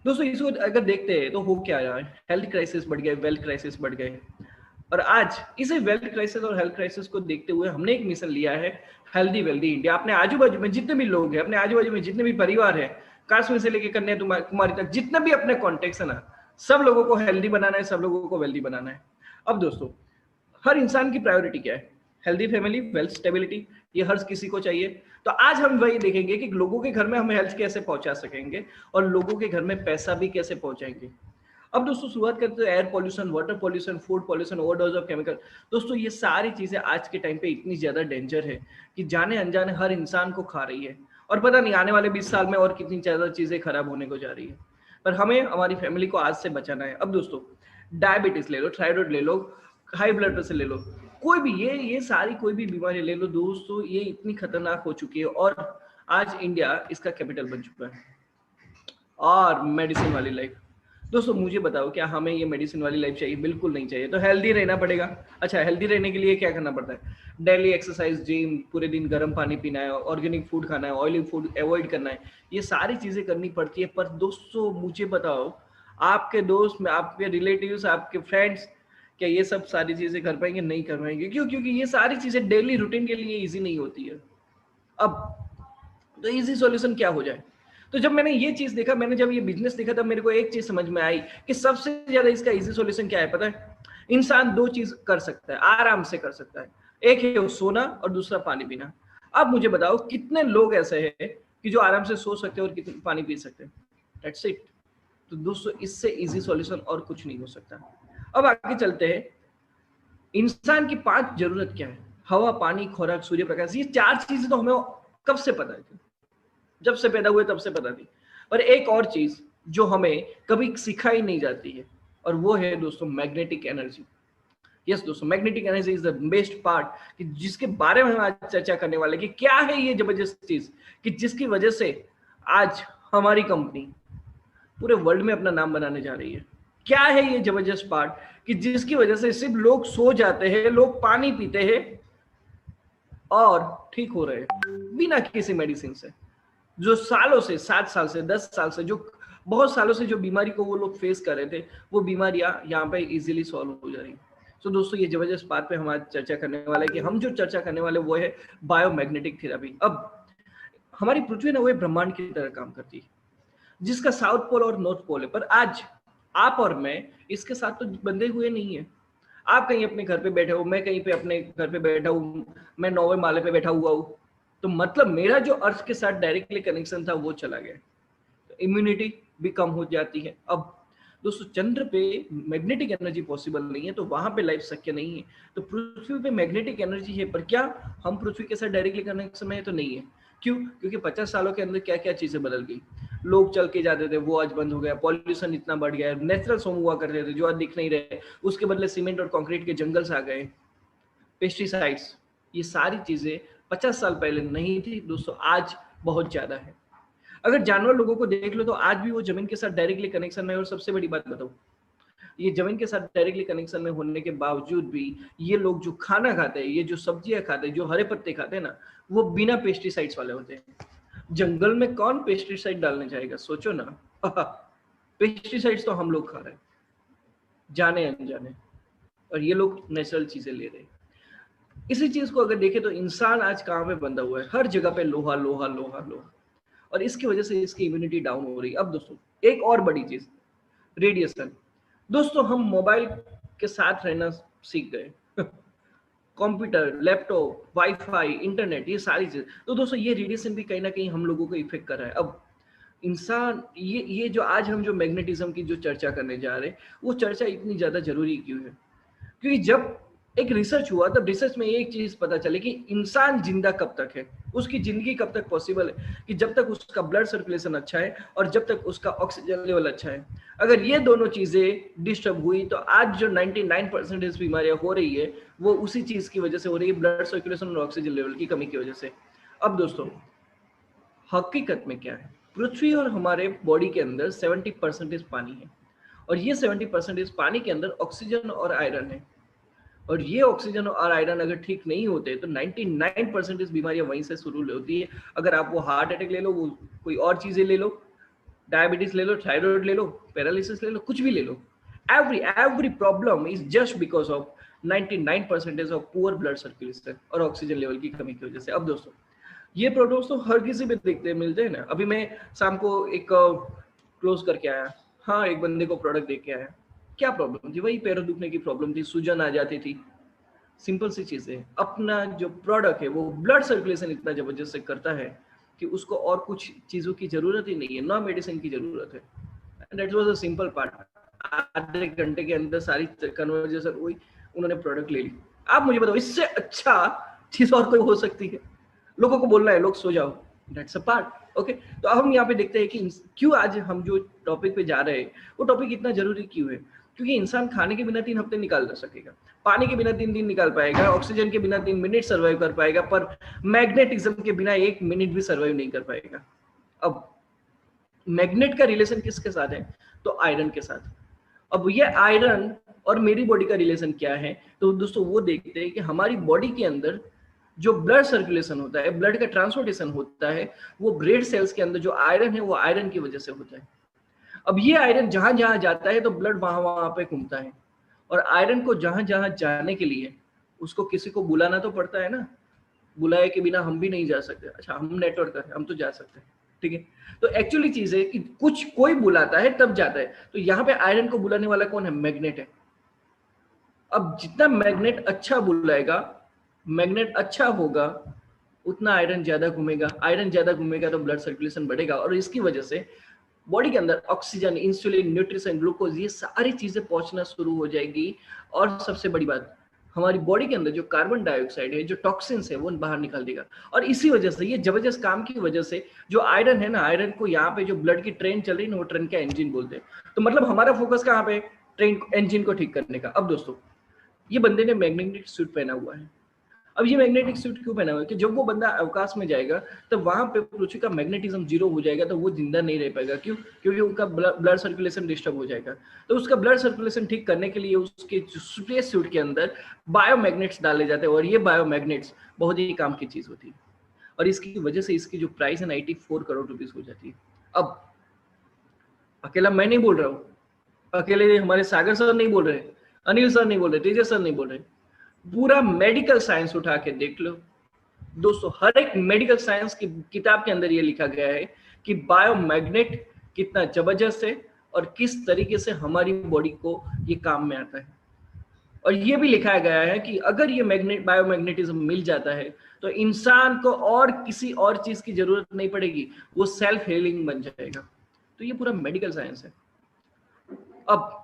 दोस्तों इसको अगर देखते हैं तो हो क्या रहा है, हेल्थ क्राइसिस बढ़ गए, वेल्थ क्राइसिस बढ़ गए। और आज इसे वेल्थ क्राइसिस और हेल्थ क्राइसिस को देखते हुए हमने एक मिशन लिया है, हेल्दी वेल्दी इंडिया। अपने आजू बाजू में जितने भी लोग हैं, अपने आजू बाजू में जितने भी परिवार है, काश्मीर से लेकर कन्याकुमारी तक जितने भी अपने कॉन्टेक्ट है ना, सब लोगों को हेल्दी बनाना है, सब लोगों को वेल्दी बनाना है। अब दोस्तों हर इंसान की प्रायोरिटी क्या है? हेल्दी फैमिली, वेल्थ स्टेबिलिटी, ये हर किसी को चाहिए। तो आज हम वही देखेंगे कि लोगों के घर में हम हेल्थ कैसे पहुंचा सकेंगे और लोगों के घर में पैसा भी कैसे पहुंचाएंगे। अब दोस्तों शुरुआत करते हैं air pollution, water pollution, food pollution, overdose of chemical. दोस्तों ये सारी चीजें आज के टाइम पे इतनी ज्यादा डेंजर है कि जाने अनजाने हर इंसान को खा रही है, और पता नहीं आने वाले 20 साल में और कितनी ज्यादा चीजें खराब होने को जा रही है। पर हमें हमारी फैमिली को आज से बचाना है। अब दोस्तों डायबिटीज ले लो, थायराइड ले लो, हाई ब्लड प्रेशर ले लो, कोई भी ये सारी कोई भी बीमारी ले लो दोस्तों, ये इतनी खतरनाक हो चुकी है। और आज इंडिया इसका कैपिटल बन चुका है। और मेडिसिन वाली लाइफ, दोस्तों मुझे बताओ क्या हमें ये मेडिसिन वाली लाइफ चाहिए? बिल्कुल नहीं चाहिए। तो हेल्दी रहना पड़ेगा। अच्छा, हेल्दी रहने के लिए क्या करना पड़ता है? डेली एक्सरसाइज, जिम, पूरे दिन गर्म पानी पीना है, ऑर्गेनिक फूड खाना है, ऑयली फूड अवॉइड करना है, ये सारी चीजें करनी पड़ती है। पर दोस्तों मुझे बताओ, आपके दोस्त में, आपके रिलेटिव्स, आपके फ्रेंड्स, क्या ये सब सारी चीजें कर पाएंगे? नहीं कर पाएंगे। क्यों? क्योंकि ये सारी चीजें डेली रूटीन के लिए ईजी नहीं होती है। अब तो इजी सॉल्यूशन क्या हो जाए? तो जब मैंने ये चीज देखा, मैंने जब ये बिजनेस देखा, तब मेरे को एक चीज समझ में आई कि सबसे ज्यादा इसका इजी सॉल्यूशन क्या है पता है? इंसान दो चीज कर सकता है, आराम से कर सकता है। एक है सोना और दूसरा पानी पीना। अब मुझे बताओ कितने लोग ऐसे हैं कि जो आराम से सो सकते हैं और कितने पानी पी सकते हैं? That's it. तो दोस्तों इससे इजी सॉल्यूशन और कुछ नहीं हो सकता। अब आगे चलते हैं, इंसान की 5 जरूरत क्या है? हवा, पानी, खुराक, सूर्य प्रकाश। ये 4 चीजें तो हमें कब से पता है, जब से पैदा हुए तब से पता थी। पर एक और चीज जो हमें कभी सिखाई नहीं जाती है, और वो है दोस्तों मैग्नेटिक एनर्जी। यस दोस्तों, magnetic energy is the best part, कि जिसके बारे में हम आज चर्चा करने वाले कि क्या है ये जबरदस्त चीज कि जिसकी वजह से आज हमारी कंपनी पूरे वर्ल्ड में अपना नाम बनाने जा रही है। क्या है ये जबरदस्त पार्ट कि जिसकी वजह से सिर्फ लोग सो जाते हैं, लोग पानी पीते हैं और ठीक हो रहे हैं बिना किसी मेडिसिन से। जो सालों से, 7 साल से, 10 साल से, जो बहुत सालों से जो बीमारी को वो लोग फेस कर रहे थे, वो बीमारियां यहाँ पे इजीली सॉल्व हो जा रही। तो दोस्तों ये जबरदस्त बात पे हम आज चर्चा करने वाले हैं कि हम जो चर्चा करने वाले वो है बायोमैग्नेटिक थेरेपी। अब हमारी पृथ्वी ना वो ब्रह्मांड की तरह काम करती है, जिसका साउथ पोल और नॉर्थ पोल है। पर आज आप और मैं इसके साथ तो बंधे हुए नहीं है। आप कहीं अपने घर पे बैठे हो, मैं कहीं पे अपने घर पे बैठा हूँ, मैं 9वें माले पे बैठा हुआ हूँ। तो मतलब मेरा जो अर्थ के साथ डायरेक्टली कनेक्शन था वो चला गया। तो इम्यूनिटी भी कम हो जाती है। अब दोस्तों चंद्र पे मैग्नेटिक एनर्जी पॉसिबल नहीं है, तो वहां पे लाइफ शक्य नहीं है। तो पृथ्वी पे मैग्नेटिक एनर्जी है, पर क्या हम पृथ्वी के साथ डायरेक्टली कनेक्शन में है? तो नहीं है। क्यों? क्योंकि 50 सालों के अंदर क्या क्या चीजें बदल गई। लोग चल के जाते थे, वो आज बंद हो गया। पॉल्यूशन इतना बढ़ गया है। नेचुरल सोम हुआ करते थे जो आज दिख नहीं रहे, उसके बदले सीमेंट और कंक्रीट के जंगल्स आ गए। पेस्टिसाइड्स, ये सारी चीजें 50 साल पहले नहीं थी दोस्तों, आज बहुत ज्यादा है। अगर जानवर लोगों को देख लो तो आज भी वो जमीन के साथ डायरेक्टली कनेक्शन में है। और सबसे बड़ी बात बताऊं, ये जमीन के साथ डायरेक्टली कनेक्शन में होने के बावजूद भी ये लोग जो खाना खाते हैं, ये जो सब्जियां खाते हैं, जो हरे पत्ते खाते हैं ना, वो बिना पेस्टिसाइड्स वाले होते हैं। जंगल में कौन पेस्टिसाइड डालने जाएगा? सोचो ना। पेस्टिसाइड्स तो हम लोग खा रहे हैं जाने अनजाने, और ये लोग नेचुरल चीजें ले रहे हैं। इसी चीज को अगर देखें तो इंसान आज कहाँ पे बंधा हुआ है? हर जगह पे लोहा लोहा लोहा लोहा, और इसकी वजह से इसकी इम्यूनिटी डाउन हो रही है। अब दोस्तों एक और बड़ी चीज, रेडिएशन। दोस्तों हम मोबाइल के साथ रहना सीख गए। कंप्यूटर, लैपटॉप, वाईफाई, इंटरनेट, ये सारी चीज, तो दोस्तों ये रेडिएशन भी कहीं ना कहीं हम लोगों को इफेक्ट कर रहा है। अब इंसान ये जो आज हम जो मैग्नेटिज्म की जो चर्चा करने जा रहे हैं, वो चर्चा इतनी ज्यादा जरूरी क्यों है? क्योंकि जब एक रिसर्च हुआ तब रिसर्च में एक चीज पता चली कि इंसान जिंदा कब तक है, उसकी जिंदगी कब तक पॉसिबल है, कि जब तक उसका ब्लड सर्कुलेशन अच्छा है और जब तक उसका ऑक्सीजन लेवल अच्छा है। अगर ये दोनों चीजें डिस्टर्ब हुई तो आज जो 99% बीमारियां हो रही है वो उसी चीज की वजह से हो रही है, ब्लड सर्कुलेशन और ऑक्सीजन लेवल की कमी की वजह से। अब दोस्तों हकीकत में क्या है? पृथ्वी और हमारे बॉडी के अंदर 70% पानी है, और ये 70% पानी के अंदर ऑक्सीजन और आयरन है। और ये ऑक्सीजन और आयरन अगर ठीक नहीं होते तो 99% बीमारियां वहीं से शुरू होती है। अगर आप वो हार्ट अटैक ले लो, वो कोई और चीजें ले लो, डायबिटीज ले लो, थायराइड ले लो, पैरालिसिस ले लो, कुछ भी ले लो, every problem is just because of 99% of poor blood circulation और ऑक्सीजन लेवल की कमी की वजह से। अब दोस्तों ये प्रोडक्ट्स तो हर किसी पे देखते मिलते हैं ना। अभी मैं शाम को एक क्लोज करके आया, हाँ एक बंदे को प्रोडक्ट दे के आया, क्या प्रॉब्लम थी? वही पैरों दुखने की प्रॉब्लम थी, सूजन आ जाती थी, सिंपल सी चीज है। अपना जो प्रोडक्ट है वो ब्लड सर्कुलेशन इतना जबरदस्त से करता है कि उसको और कुछ चीजों की जरूरत ही नहीं है, ना मेडिसिन की जरूरत है। And that was a simple part. आधे घंटे के अंदर सारी कन्वर्जेशन हुई, उन्होंने प्रोडक्ट ले ली। आप मुझे बताओ इससे अच्छा चीज और कोई हो सकती है? लोगों को बोलना है लोग सो जाओ, दैट्स अ पार्ट। ओके, तो अब हम यहाँ पे देखते हैं कि क्यों आज हम जो टॉपिक पे जा रहे हैं वो टॉपिक इतना जरूरी क्यों है। क्योंकि इंसान खाने के बिना 3 हफ्ते निकाल ना सकेगा, पानी के बिना 3 दिन निकाल पाएगा, ऑक्सीजन के बिना 3 मिनट सर्वाइव कर पाएगा, पर मैग्नेटिज्म के बिना 1 मिनट भी सर्वाइव नहीं कर पाएगा। अब मैग्नेट का रिलेशन किसके साथ है? तो आयरन के साथ। अब ये आयरन और मेरी बॉडी का रिलेशन क्या है? तो दोस्तों वो देखते हैं कि हमारी बॉडी के अंदर जो ब्लड सर्कुलेशन होता है, ब्लड का ट्रांसपोर्टेशन होता है, वो रेड सेल्स के अंदर जो आयरन है वो आयरन की वजह से होता है। अब ये आयरन जहां जहां जाता है तो ब्लड वहां वहां पे घूमता है, और आयरन को जहां जहां जाने के लिए उसको किसी को बुलाना तो पड़ता है ना। बुलाए के बिना हम भी नहीं जा सकते। अच्छा हम नेटवर्क हैं, हम तो जा सकते हैं, ठीक है। तो एक्चुअली चीज है कि कुछ कोई बुलाता है तब जाता है। तो यहाँ पे आयरन को बुलाने वाला कौन है? मैग्नेट है। अब जितना मैग्नेट अच्छा बुलाएगा, मैग्नेट अच्छा होगा, उतना आयरन ज्यादा घूमेगा। आयरन ज्यादा घूमेगा तो ब्लड सर्कुलेशन बढ़ेगा, और इसकी वजह से बॉडी के अंदर ऑक्सीजन, इंसुलिन, न्यूट्रिशन, ग्लूकोज, ये सारी चीजें पहुंचना शुरू हो जाएगी। और सबसे बड़ी बात, हमारी बॉडी के अंदर जो कार्बन डाइऑक्साइड है, जो टॉक्सिन्स है, वो बाहर निकाल देगा। और इसी वजह से, ये जबरदस्त काम की वजह से, जो आयरन है ना, आयरन को यहाँ पे जो ब्लड की ट्रेन चल रही है ना, वो ट्रेन का इंजन बोलते हैं। तो मतलब हमारा फोकस कहाँ पे? ट्रेन इंजन को ठीक करने का। अब दोस्तों ये बंदे ने मैग्नेटिक सूट पहना हुआ है। अब ये मैग्नेटिक सूट क्यों पहना हुआ है? कि जब वो बंदा अवकाश में जाएगा तो वहां पे पृथ्वी का मैग्नेटिज्म जीरो हो जाएगा, तो वो जिंदा नहीं रह पाएगा। क्यों? क्योंकि उनका ब्लड सर्कुलेशन डिस्टर्ब हो जाएगा। तो उसका ब्लड सर्कुलेशन ठीक करने के लिए उसके स्पेस सूट के अंदर बायोमैग्नेट्स डाले जाते हैं, और ये बायोमैग्नेट्स बहुत ही काम की चीज होती है। और इसकी वजह से इसकी जो प्राइस है 94 करोड़ रुपीस हो जाती है। अब अकेला मैं नहीं बोल रहा हूँ, अकेले हमारे सागर सर नहीं बोल रहे, अनिल सर नहीं बोल रहे, तेजस सर नहीं बोल रहे, पूरा मेडिकल साइंस उठा के देख लो दोस्तों। हर एक मेडिकल साइंस की किताब के अंदर ये लिखा गया है कि बायोमैग्नेट कितना जबरदस्त है और किस तरीके से हमारी बॉडी को ये काम में आता है। और ये भी लिखा गया है कि अगर ये मैग्नेट बायोमैग्नेटिज्म मिल जाता है तो इंसान को और किसी और चीज की जरूरत नहीं पड़ेगी, वो सेल्फ हीलिंग बन जाएगा। तो ये पूरा मेडिकल साइंस है। अब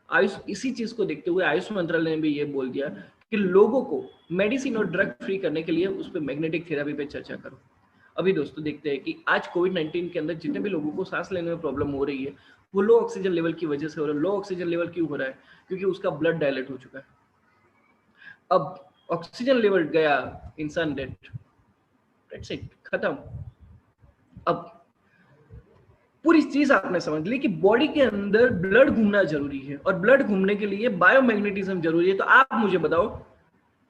आयुष, इसी चीज को देखते हुए आयुष मंत्रालय ने भी ये बोल दिया कि लोगों को मेडिसिन और ड्रग फ्री करने के लिए उस पर मैग्नेटिक थेरेपी पे चर्चा करो। अभी दोस्तों देखते हैं कि आज कोविड-19 के अंदर जितने भी लोगों को सांस लेने में प्रॉब्लम हो रही है, वो लो ऑक्सीजन लेवल की वजह से हो रहा है। लो ऑक्सीजन लेवल क्यों हो रहा है? क्योंकि उसका ब्लड डायलेट हो चुका है। अब ऑक्सीजन लेवल गया, इंसान डेड, दैट्स इट, खत्म। अब पूरी चीज आपने समझ ली कि बॉडी के अंदर ब्लड घूमना जरूरी है, और ब्लड घूमने के लिए बायोमैग्नेटिज्म जरूरी है। तो आप मुझे बताओ,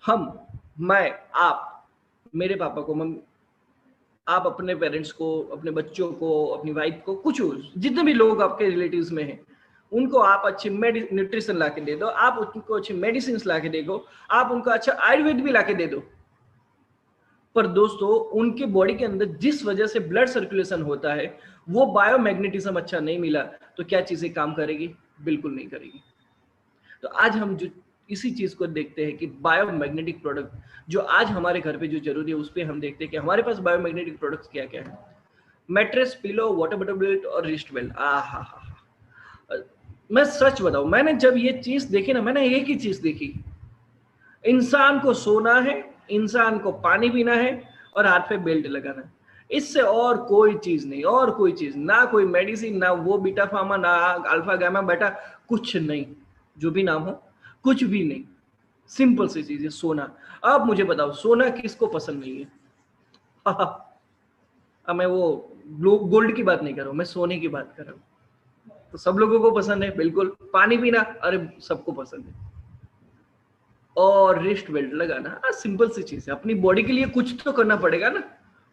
हम, मैं, आप, मेरे पापा को, मम्मी, आप अपने पेरेंट्स को, अपने बच्चों को, अपनी वाइफ को, कुछ जितने भी लोग आपके रिलेटिव्स में हैं, उनको आप अच्छी न्यूट्रिशन ला के दे दो, आप उनको अच्छी मेडिसिन ला के दे दो, आप उनको अच्छा आयुर्वेद भी ला के दे दो, पर दोस्तों उनके बॉडी के अंदर जिस वजह से ब्लड सर्कुलेशन होता है वो बायोमैग्नेटिज्म अच्छा नहीं मिला, तो क्या चीजें काम करेगी? बिल्कुल नहीं करेगी। तो आज हम जो इसी चीज को देखते हैं कि बायोमैग्नेटिक प्रोडक्ट जो आज हमारे घर पे जो जरूरी है, उस पर हम देखते हैं कि हमारे पास बायोमैग्नेटिक प्रोडक्ट्स क्या क्या है। Mattress, pillow, water bottle belt और रिस्ट बेल्ट। मैं सच बताऊं, मैंने जब ये चीज देखी ना, मैंने एक ही चीज देखी, इंसान को सोना है, इंसान को पानी पीना है और हाथ पे बेल्ट लगाना है। इससे और कोई चीज नहीं, और कोई चीज ना, कोई मेडिसिन ना, वो बीटा फार्मा ना अल्फा गामा बेटा, कुछ नहीं, जो भी नाम हो, कुछ भी नहीं। सिंपल सी चीज है, सोना। अब मुझे बताओ, सोना किसको पसंद नहीं है? अब मैं वो गोल्ड की बात नहीं कर रहा हूं, मैं सोने की बात कर रहा हूं। तो सब लोगों को पसंद है, बिल्कुल। पानी पीना, अरे सबको पसंद है। और रिस्ट बेल्ट लगाना, सिंपल सी चीज है, अपनी बॉडी के लिए कुछ तो करना पड़ेगा ना।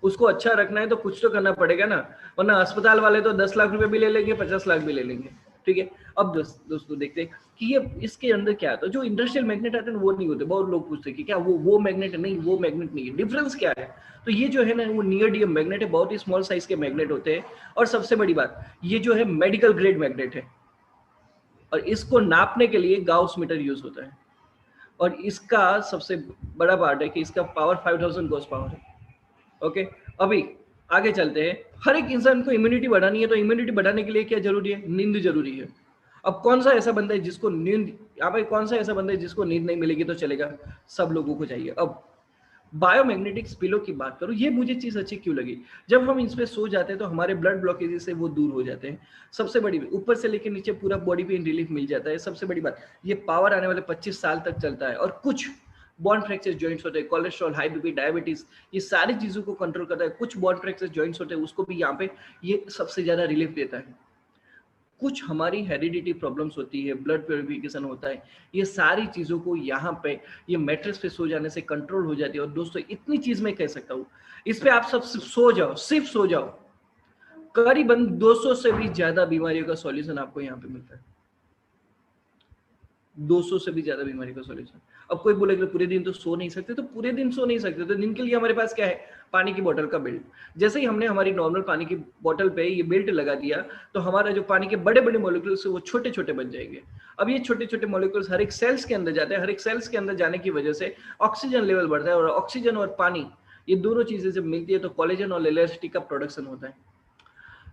उसको अच्छा रखना है तो कुछ तो करना पड़ेगा ना, वरना अस्पताल वाले तो 10 लाख रुपए भी ले लेंगे, 50 लाख भी ले लेंगे। ठीक है, अब दोस्तों देखते हैं कि ये इसके अंदर क्या है। तो जो इंडस्ट्रियल मैग्नेट आते हैं वो नहीं होते। बहुत लोग पूछते हैं कि क्या वो मैग्नेट है? नहीं, वो मैग्नेट नहीं है। डिफरेंस क्या है? तो ये जो है ना, वो नियोडियम मैग्नेट है, बहुत ही स्मॉल साइज के मैग्नेट होते हैं। और सबसे बड़ी बात, ये जो है मेडिकल ग्रेड मैग्नेट है, और इसको नापने के लिए गाउस मीटर यूज होता है। और इसका सबसे बड़ा पार्ट है कि इसका पावर 5000 गॉस पावर है। ओके, अभी आगे चलते हैं। हर एक इंसान को इम्यूनिटी बढ़ानी है, तो इम्यूनिटी बढ़ाने के लिए क्या जरूरी है? नींद जरूरी है। अब कौन सा ऐसा बंदा है जिसको नींद, यहाँ पे कौन सा ऐसा बंदा है जिसको नींद नहीं मिलेगी तो चलेगा? सब लोगों को चाहिए। अब बायोमैग्नेटिक पिलो की बात करूं, ये मुझे चीज अच्छी क्यों लगी? जब हम इस पे सो जाते हैं तो हमारे ब्लड ब्लॉकेज से वो दूर हो जाते हैं। सबसे बड़ी, ऊपर से लेकर नीचे पूरा बॉडी पेन रिलीफ मिल जाता है। सबसे बड़ी बात, ये पावर आने वाले 25 साल तक चलता है। और कुछ बॉन्ड फ्रैक्चर जॉइंट्स होते हैं, कोलेस्ट्रॉल, हाई बीपी, डायबिटीज, ये सारी चीजों को कंट्रोल करता है। कुछ बॉन्ड फ्रैक्चर जॉइंट्स होते हैं, उसको भी यहाँ पे ये सबसे ज्यादा रिलीफ देता है। कुछ हमारी हेरिडिटी प्रॉब्लम्स होती है, ब्लड प्योरिफिकेशन होता है, ये सारी चीजों को यहाँ पे ये मैट्रेस पे सो जाने से कंट्रोल हो जाती है। और दोस्तों इतनी चीज मैं कह सकता हूँ, इस पे आप सब सो जाओ, सिर्फ सो जाओ, करीबन 200 से भी ज्यादा बीमारियों का सॉल्यूशन आपको यहाँ पे मिलता है। 200 से भी ज्यादा बीमारी का सॉल्यूशन। अब कोई बोलेगा पूरे दिन तो सो नहीं सकते, तो पूरे दिन सो नहीं सकते, तो दिन के लिए हमारे पास क्या है? पानी की बोतल का बेल्ट। जैसे ही हमने हमारी नॉर्मल पानी की बोतल पे ये बेल्ट लगा दिया, तो हमारा जो पानी के बड़े बड़े मॉलिक्यूल्स है वो छोटे छोटे बन जाएंगे। अब ये छोटे छोटे मॉलिक्यूल्स हर एक सेल्स के अंदर जाते हैं। हर एक सेल्स के अंदर जाने की वजह से ऑक्सीजन लेवल बढ़ता है, और ऑक्सीजन और पानी, ये दोनों चीजें जब मिलती है तो कोलेजन और इलास्टिक का प्रोडक्शन होता है।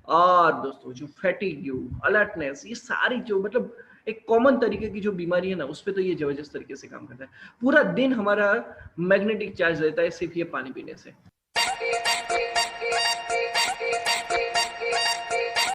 और दोस्तों जो फैटिग, अलर्टनेस, ये सारी जो मतलब एक कॉमन तरीके की जो बीमारी है ना, उस पे तो ये जबरदस्त तरीके से काम करता है। पूरा दिन हमारा मैग्नेटिक चार्ज रहता है सिर्फ ये पानी पीने से।